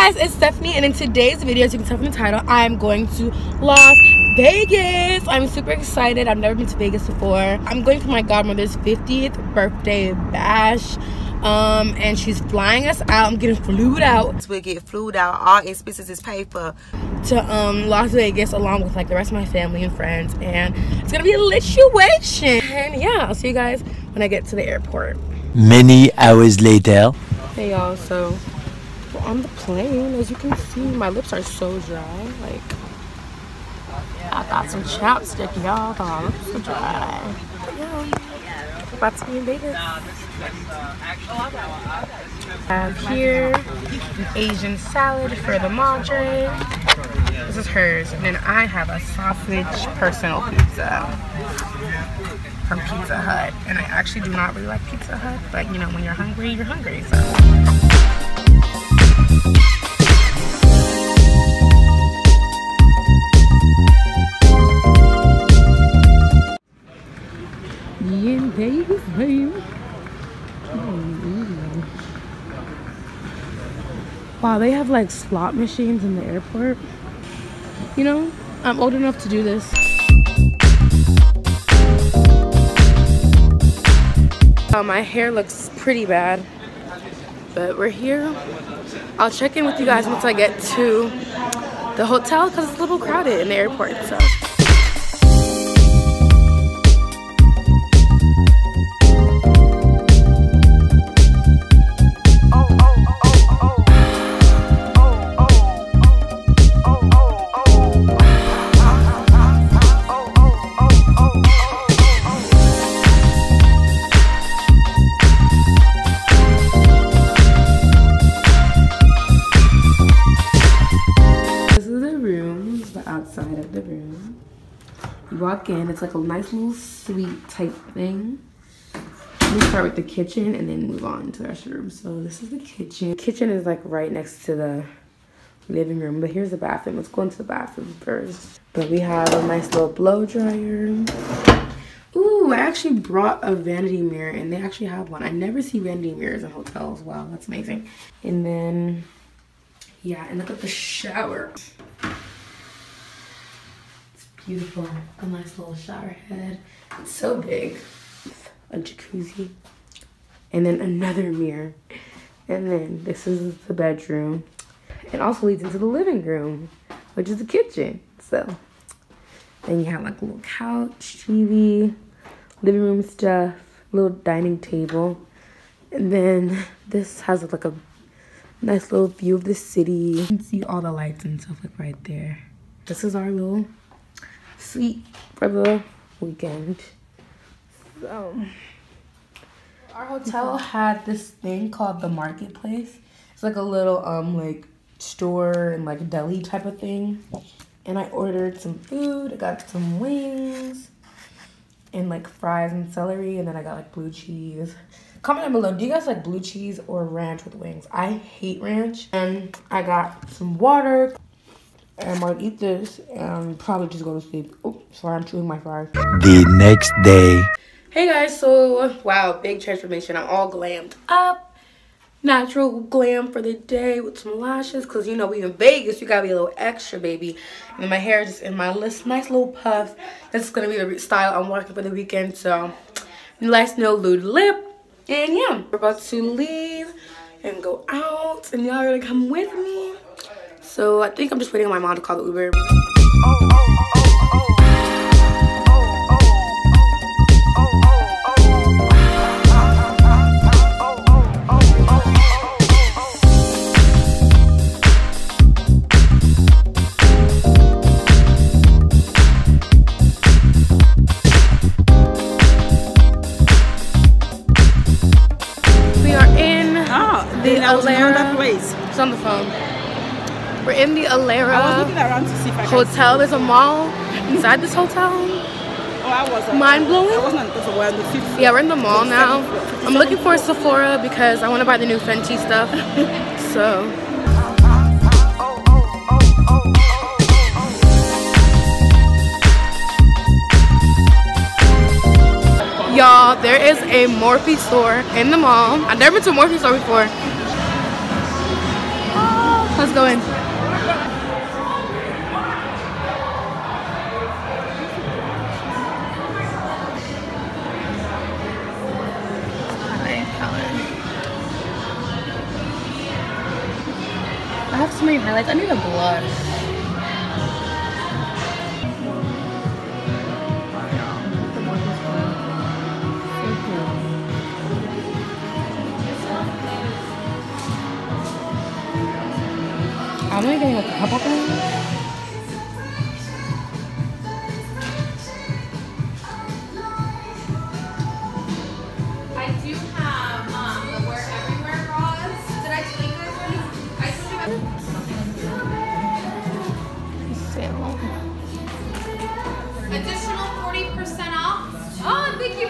guys, it's Stephanie, and in today's video, as you can tell from the title, I'm going to Las Vegas. I'm super excited. I've never been to Vegas before. I'm going for my godmother's 50th birthday bash, and she's flying us out. I'm getting flued out. We'll get flued out. All expenses is paid for. To Las Vegas, along with like the rest of my family and friends, and it's gonna be a lit situation. And yeah, I'll see you guys when I get to the airport. Many hours later. Hey y'all, so we're on the plane. As you can see, my lips are so dry. Like, I got some chapstick, y'all. My lips are dry. But yeah, we're about to be in Vegas. I have here an Asian salad for the madre. This is hers. And then I have a sausage personal pizza from Pizza Hut. And I actually do not really like Pizza Hut, but you know, when you're hungry, you're hungry. So. In Vegas, baby. Wow, they have like slot machines in the airport. You know, I'm old enough to do this. My hair looks pretty bad, but we're here. I'll check in with you guys once I get to the hotel because it's a little crowded in the airport. So. Outside of the room, you walk in, it's like a nice little suite type thing. We start with the kitchen and then move on to the rest of the room. So this is the kitchen. The kitchen is like right next to the living room, but here's the bathroom. Let's go into the bathroom first. But we have a nice little blow dryer. Ooh, I actually brought a vanity mirror, and they actually have one. I never see vanity mirrors in hotels. Wow, that's amazing. And then yeah, and look at the shower. Beautiful, a nice little shower head. It's so big. A jacuzzi, and then another mirror, and then this is the bedroom. It also leads into the living room, which is the kitchen. So then you have like a little couch, TV, living room stuff, little dining table, and then this has like a nice little view of the city. You can see all the lights and stuff like right there. This is our little suite for the weekend. So our hotel had this thing called the marketplace. It's like a little like store and like deli type of thing. And I ordered some food. I got some wings and like fries and celery, and then I got like blue cheese. Comment down below, do you guys like blue cheese or ranch with wings? I hate ranch. And I got some water. And I'm gonna eat this and probably just go to sleep. Oh, sorry, I'm chewing my fries. The next day. Hey guys, so wow, big transformation. I'm all glammed up. Natural glam for the day with some lashes, because you know we in Vegas, you gotta be a little extra, baby. And my hair just in my nice little puff. This is gonna be the style I'm working for the weekend. So nice no lewd lip. And yeah, we're about to leave and go out, and y'all are gonna come with me. So I think I'm just waiting on my mom to call the Uber. We are in the Alera place. It's on the phone. We're in the Alera hotel. There's a mall inside this hotel. Mind blowing. Yeah, we're in the mall now. I'm looking for a Sephora because I want to buy the new Fenty stuff. So. Y'all, there is a Morphe store in the mall. I've never been to a Morphe store before. Let's go in. I have so many highlights. I need a blush. I'm only getting like a couple things. I do have the Wear Everywhere bras. Did I tell you guys already? I told you about additional 40% off. Oh, thank you.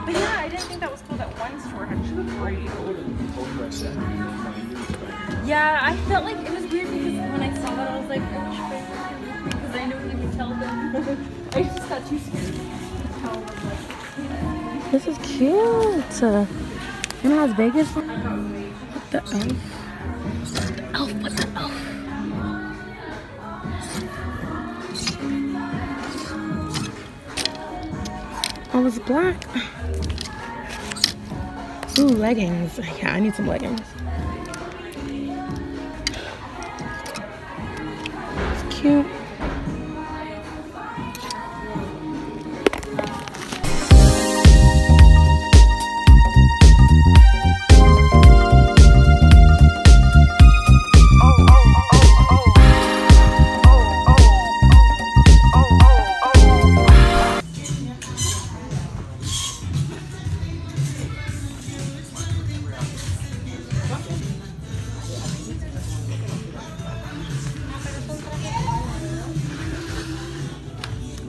But yeah, I didn't think that was cool that one store had great. Yeah, I felt like it was weird because when I saw that, I was like, I wish I could, because I know you can tell them. I just got too scared to tell them, like, This is cute. You know Las Vegas? What the elf? Elf, what the elf? Oh, it's black. Ooh, leggings. Yeah, I need some leggings. It's cute.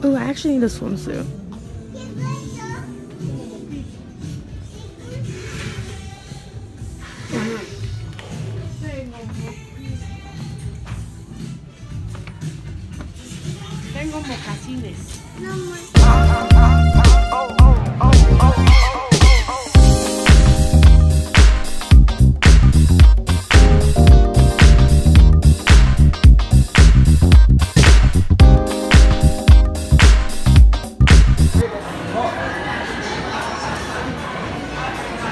Ooh, I actually need a swimsuit. tengo mocasines.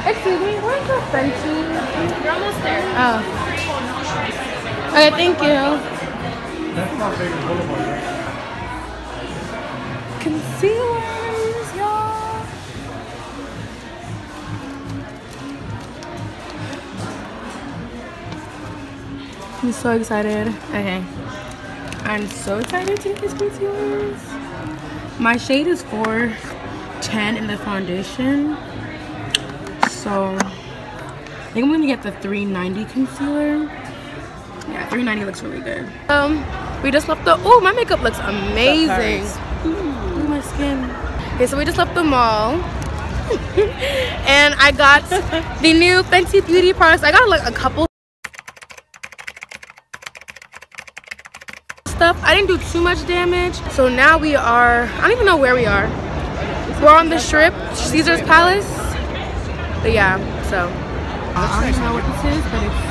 Excuse me, where's the Fenty? You're almost there. Oh. Okay, thank you. That's not Vegas Boulevard, right? Concealers, y'all. I'm so excited. Okay. I'm so excited to get these concealers. My shade is 410 in the foundation. So I think I'm gonna get the 390 concealer. Yeah, 390 looks really good. We just left the, oh, my makeup looks amazing. Ooh, my skin. Okay, so we just left the mall. And I got the new Fenty Beauty products. I got like a couple stuff. I didn't do too much damage. So now we are, I don't even know where we are. We're on the Strip, Caesar's Palace. But yeah, so I don't even know what this is, but it's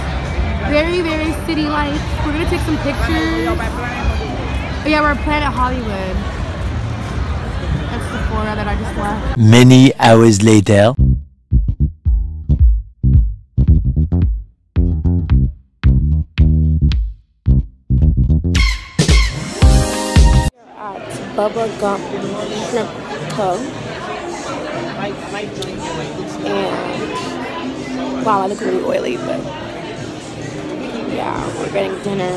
very, very city life. We're gonna take some pictures. Oh yeah, we're at Planet Hollywood. That's Sephora that I just left. Many hours later. We're at Bubba Gump Shrimp Co. And wow, I look really oily, but yeah, we're getting dinner.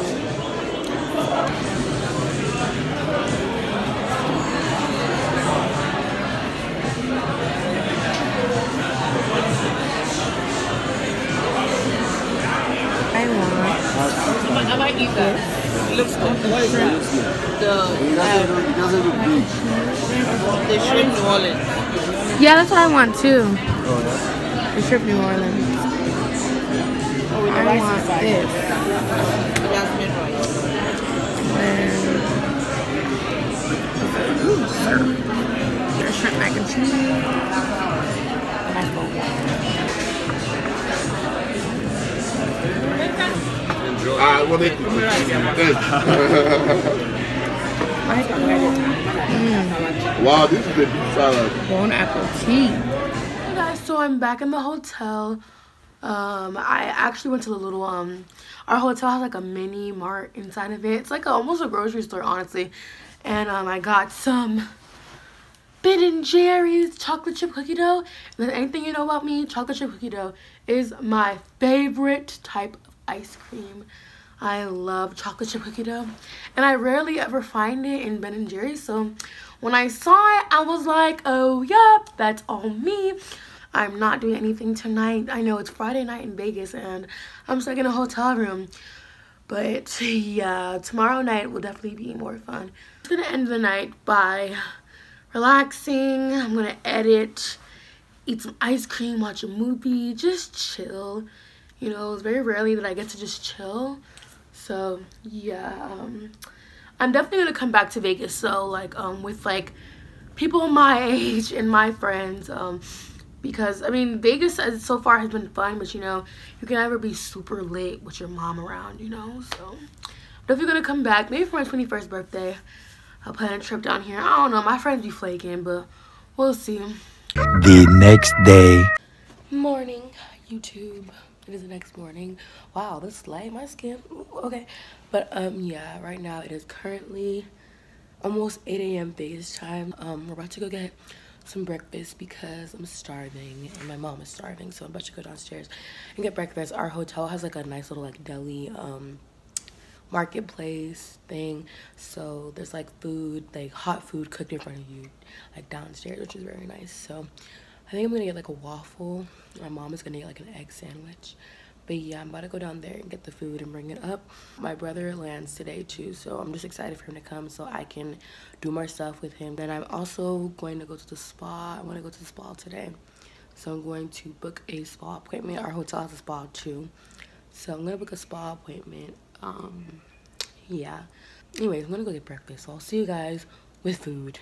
I might eat that. It looks good. What is that? The shrimp New Orleans. Yeah, that's what I want too. The shrimp New Orleans. I want this. Jasmine rice. And tea. A nice bowl. Well, they wow, this is the salad. Bon appetit. Hey guys, so I'm back in the hotel. I actually went to the little our hotel has like a mini mart inside of it. It's like almost a grocery store, honestly. And I got some Ben & Jerry's chocolate chip cookie dough. If there's anything you know about me, chocolate chip cookie dough is my favorite type of ice cream. I love chocolate chip cookie dough, and I rarely ever find it in Ben & Jerry's. So when I saw it, I was like, oh yep, that's all me. I'm not doing anything tonight. I know it's Friday night in Vegas and I'm stuck in a hotel room, but yeah, tomorrow night will definitely be more fun. I'm gonna end the night by relaxing. I'm gonna edit, eat some ice cream, watch a movie, just chill. You know, it's very rarely that I get to just chill. So yeah, I'm definitely gonna come back to Vegas. So like with like people my age and my friends, because I mean Vegas so far has been fun, but you know you can never be super lit with your mom around, you know. So I'm definitely gonna come back maybe for my 21st birthday. I'll plan a trip down here. I don't know, my friends be flaking, but we'll see. The next day. Morning, YouTube. It is the next morning. Wow, this light, my skin. Ooh, okay, but yeah, right now it is currently almost 8 a.m. Vegas time. We're about to go get some breakfast because I'm starving and my mom is starving, so I'm about to go downstairs and get breakfast. Our hotel has like a nice little like deli marketplace thing, so there's like food, like hot food cooked in front of you like downstairs, which is very nice. So I think I'm gonna get like a waffle. My mom is gonna get like an egg sandwich. But yeah, I'm about to go down there and get the food and bring it up. My brother lands today too, so I'm just excited for him to come so I can do more stuff with him. Then I'm also going to go to the spa. I want to go to the spa today, so I'm going to book a spa appointment. Our hotel has a spa too, so I'm gonna book a spa appointment. Yeah. Anyways, I'm gonna go get breakfast, so I'll see you guys with food.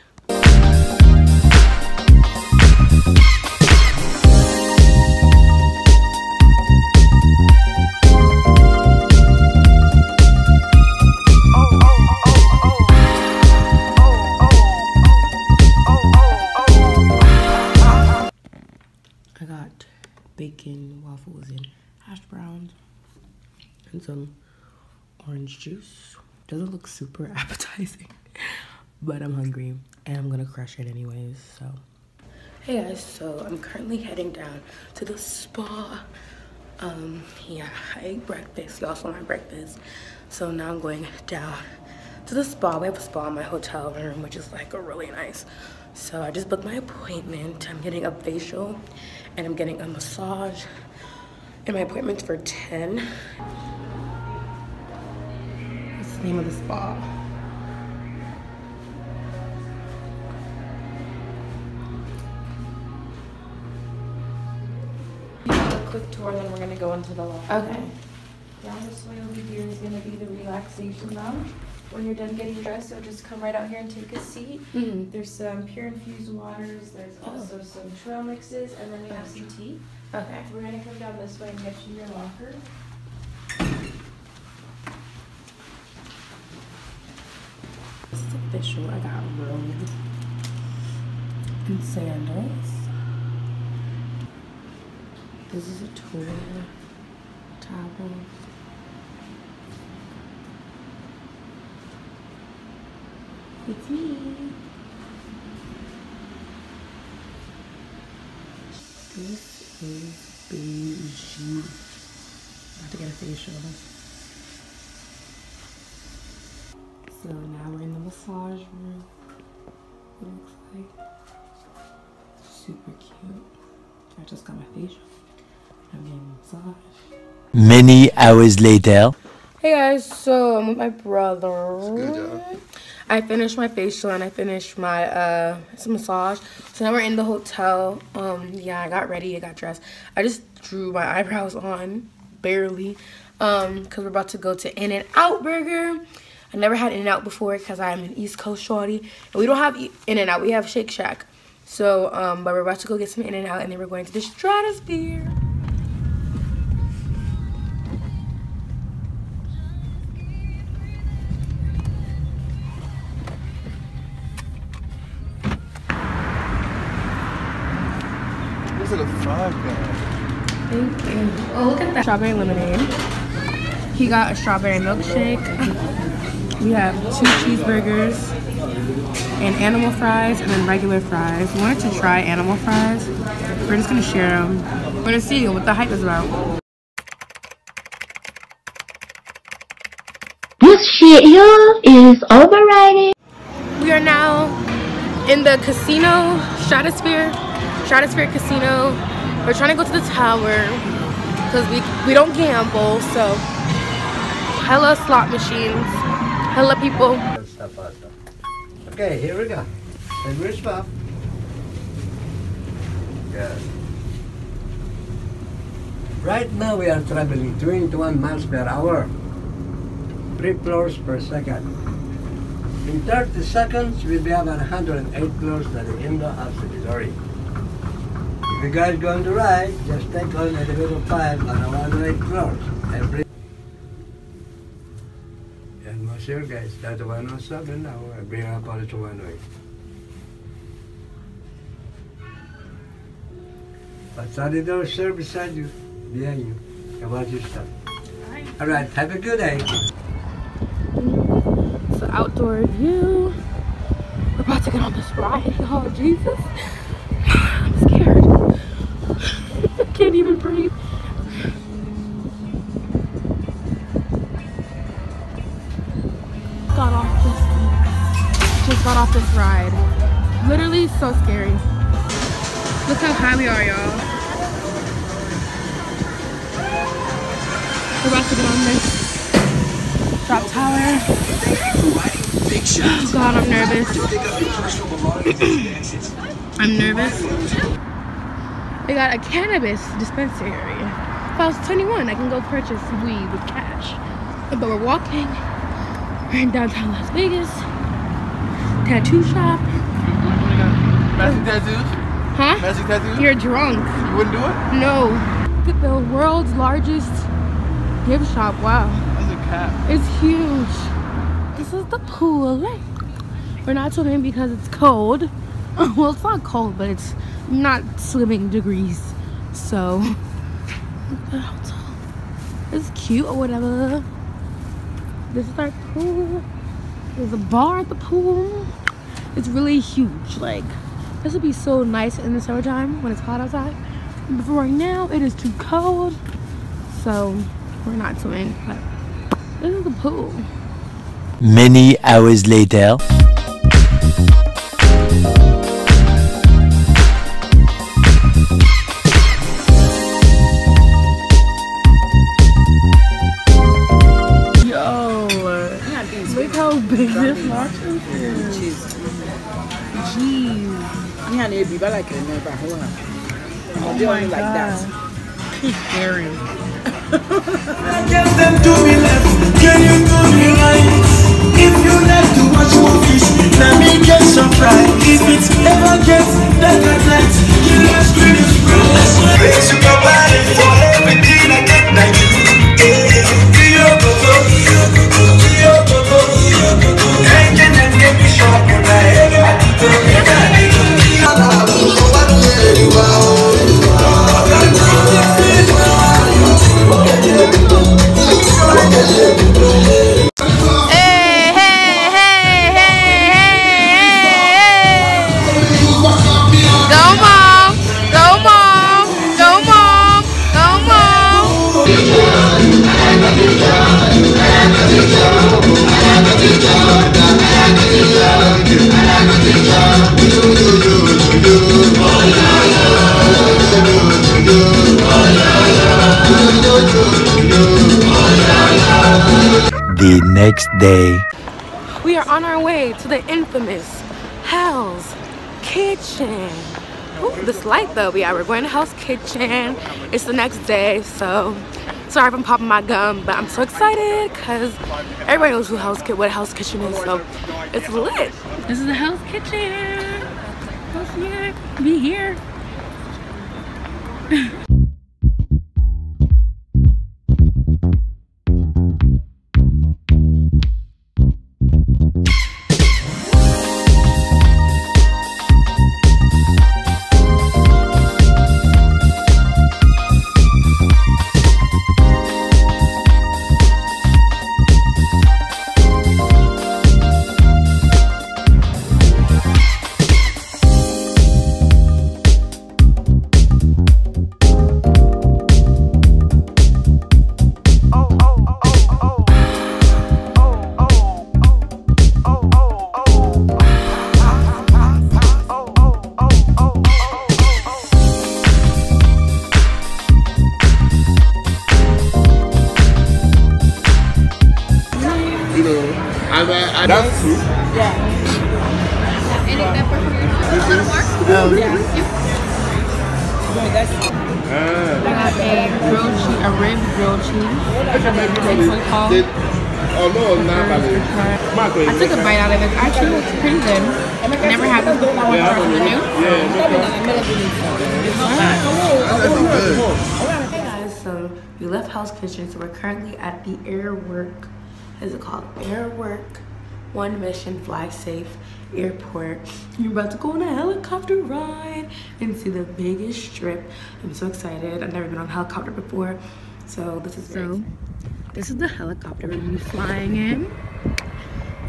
I got bacon waffles and hash browns and some orange juice. Doesn't look super appetizing, but I'm hungry and I'm gonna crush it anyways. So hey guys, so I'm currently heading down to the spa. Yeah, I ate breakfast. Y'all saw my breakfast. So now I'm going down to the spa. We have a spa in my hotel room, which is like a really nice. So I just booked my appointment. I'm getting a facial and I'm getting a massage. And my appointment's for 10. What's the name of the spa? A quick tour, and then we're gonna go into the lounge. Okay. Down this way over here is gonna be the relaxation lounge. When you're done getting dressed, you'll just come right out here and take a seat. There's some pure infused waters. There's also some trail mixes, and then we have some tea. Okay. We're gonna come down this way and get you your locker. This is official. I got robes and sandals. This is a tool, towel. It's me. This is beige. About to get a facial. So now we're in the massage room. It looks like super cute. I just got my facial. I'm getting a massage. Many hours later. Hey guys, so I'm with my brother. Good job. I finished my facial and I finished my massage. So now we're in the hotel. Yeah, I got ready, I got dressed. I just drew my eyebrows on, barely, because we're about to go to In-N-Out Burger. I never had In-N-Out before because I'm an East Coast shorty. And we don't have In-N-Out, we have Shake Shack. So, but we're about to go get some In-N-Out, and then we're going to the Stratosphere. Those are the Five Guys. Thank you. Oh, look at that. Strawberry lemonade. He got a strawberry milkshake. We have 2 cheeseburgers and animal fries and then regular fries. We wanted to try animal fries. We're just gonna share them. We're gonna see what the hype is about. This shit here is overrated. We are now in the casino, Stratosphere Casino. We're trying to go to the tower because we don't gamble, so hella slot machines, hella people. Okay, here we go. And we're stop. Good. Right now we are traveling 21 miles per hour. 3 floors per second. In 30 seconds, we'll be at 108 floors to the end of the Missouri. If you guys going to ride, just take on elevator 5 on 108 floors. And most here guys, that's 107 now, I bring up all to 108. But sorry, those sir beside you, behind you, and watch your stuff. Alright, have a good day. It's an outdoor view. We're about to get on this ride. Oh, Jesus. I'm scared. I can't even breathe. Just got off this ride. Literally so scary. Look how high we are, y'all. We're about to get on this drop tower. Oh God, I'm nervous. I'm nervous. They got a cannabis dispensary. If I was 21, I can go purchase weed with cash. But we're walking. We're in downtown Las Vegas. Tattoo shop. Magic tattoos? Huh? Magic tattoos? You're drunk. You wouldn't do it? No. Look at the world's largest gift shop. Wow. That's a cap. It's huge. This is the pool. We're not swimming because it's cold. Well, it's not cold, but it's not swimming degrees. So, look at the hotel. It's cute or whatever. This is our pool. There's a bar at the pool. It's really huge. Like, this would be so nice in the summertime when it's hot outside. But for right now, it is too cold. So, we're not swimming. But this is the pool. Many hours later. Look how big this watch is. Jeez. Oh my God. It's scary. Get them to me left, can you do me right? If you like to watch movies, let me get some pride. If it ever gets dark at night, kill your screen is bright. Raise your body for everything I get like you. Engine and get me short in my head. The next day. We are on our way to the infamous Hell's Kitchen. Ooh, this light though, yeah, we're going to Hell's Kitchen. It's the next day, so sorry if I'm popping my gum, but I'm so excited because everybody knows what Hell's Kitchen is, so it's lit. This is the Hell's Kitchen. Hell's here. it. Be here. That's true. Yeah. Any pepper for you? One more? Yeah. I got a rib grilled cheese. Oh no, not I took a bite out of it. Actually, it looks pretty good. I never had this before when I was in the new. Hey guys, so we left Hell's Kitchen, so we're currently at the Airwork. What is it called? Airwork One Mission Fly Safe Airport. You're about to go on a helicopter ride into the biggest strip. I'm so excited. I've never been on a helicopter before, so this is this is the helicopter we're gonna be flying in.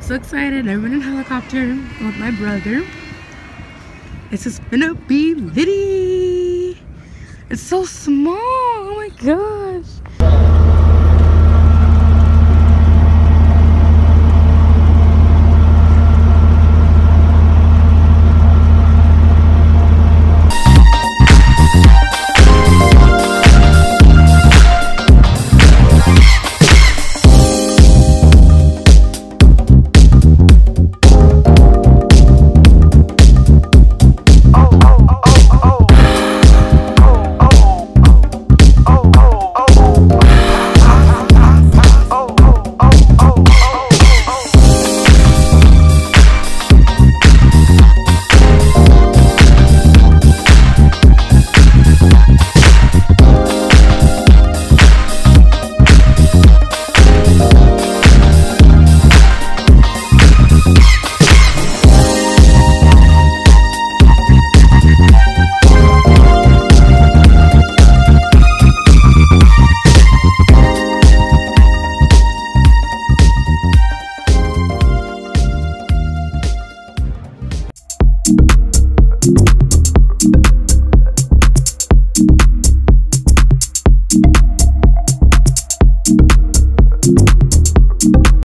So excited. Never been in a helicopter with my brother. This is gonna be litty. It's so small. Oh my god.